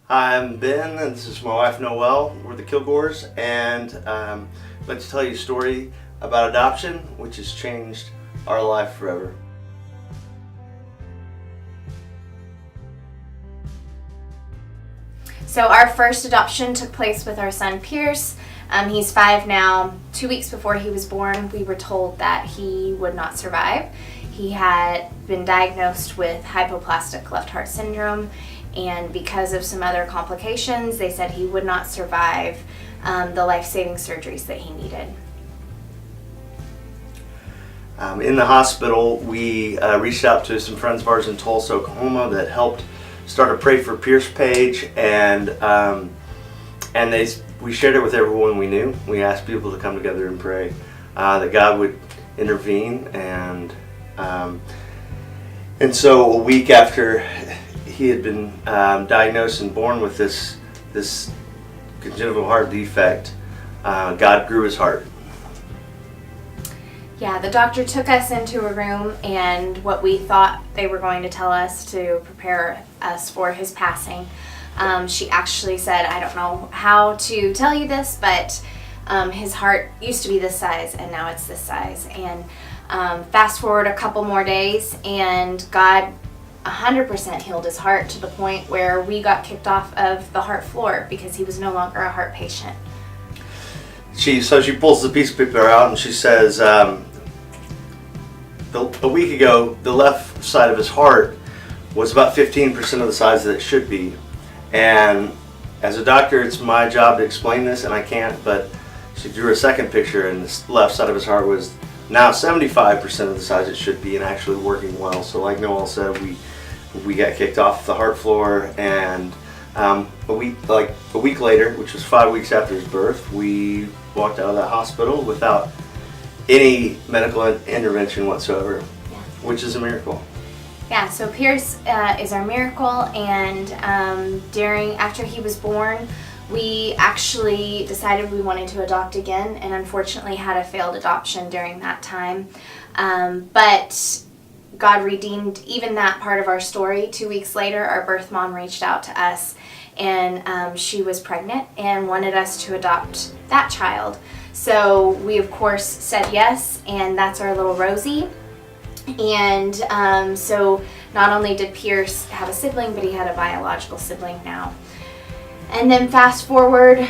Hi, I'm Ben, and this is my wife Noelle. We're the Kilgores, and I'd like to tell you a story about adoption, which has changed our life forever. So our first adoption took place with our son Pierce. He's 5 now. 2 weeks before he was born, we were told that he would not survive. He had been diagnosed with hypoplastic left heart syndrome, and because of some other complications, they said he would not survive the life-saving surgeries that he needed. In the hospital, we reached out to some friends of ours in Tulsa, Oklahoma that helped start a Pray for Pierce page, and we shared it with everyone we knew. We asked people to come together and pray that God would intervene, and so a week after he had been diagnosed and born with this congenital heart defect, God grew his heart. Yeah, the doctor took us into a room, and what we thought they were going to tell us to prepare us for his passing. She actually said, I don't know how to tell you this, but his heart used to be this size and now it's this size. And fast forward a couple more days, and God 100% healed his heart to the point where we got kicked off of the heart floor because he was no longer a heart patient. She pulls the piece of paper out and she says, a week ago, the left side of his heart was about 15% of the size that it should be. And as a doctor, it's my job to explain this, and I can't, but she drew a second picture, and the left side of his heart was now 75% of the size it should be and actually working well. So like Noelle said, we got kicked off the heart floor, and a week later, which was 5 weeks after his birth, we walked out of that hospital without any medical intervention whatsoever, which is a miracle. Yeah, so Pierce is our miracle, and after he was born, we actually decided we wanted to adopt again, and unfortunately had a failed adoption during that time. But God redeemed even that part of our story. 2 weeks later, our birth mom reached out to us, and she was pregnant and wanted us to adopt that child. So we of course said yes, and that's our little Rosie. And so not only did Pierce have a sibling, but he had a biological sibling now. And then fast forward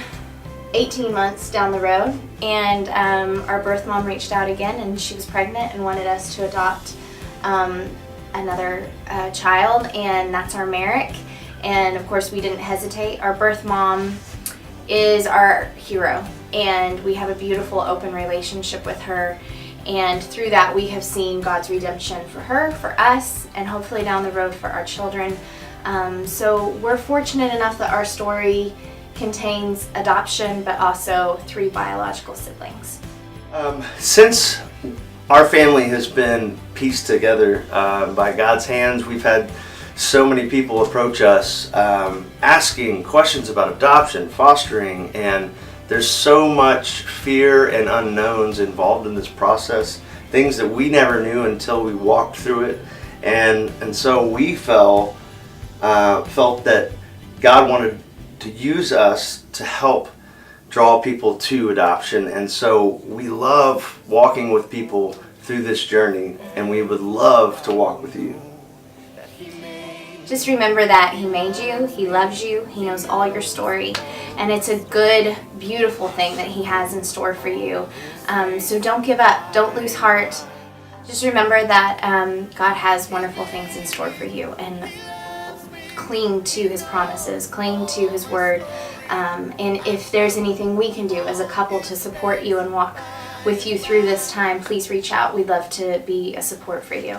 18 months down the road, and our birth mom reached out again, and she was pregnant and wanted us to adopt another child, and that's our Merrick. And of course we didn't hesitate. Our birth mom is our hero, and we have a beautiful open relationship with her, and through that we have seen God's redemption for her, for us, and hopefully down the road for our children. So we're fortunate enough that our story contains adoption, but also 3 biological siblings. Since our family has been pieced together by God's hands, we've had so many people approach us asking questions about adoption, fostering, and there's so much fear and unknowns involved in this process, things that we never knew until we walked through it. And so we felt that God wanted to use us to help draw people to adoption. And so we love walking with people through this journey, and we would love to walk with you. Just remember that He made you, He loves you, He knows all your story, and it's a good, beautiful thing that He has in store for you. So don't give up, don't lose heart. Just remember that God has wonderful things in store for you, and cling to His promises, cling to His word. And if there's anything we can do as a couple to support you and walk with you through this time, please reach out. We'd love to be a support for you.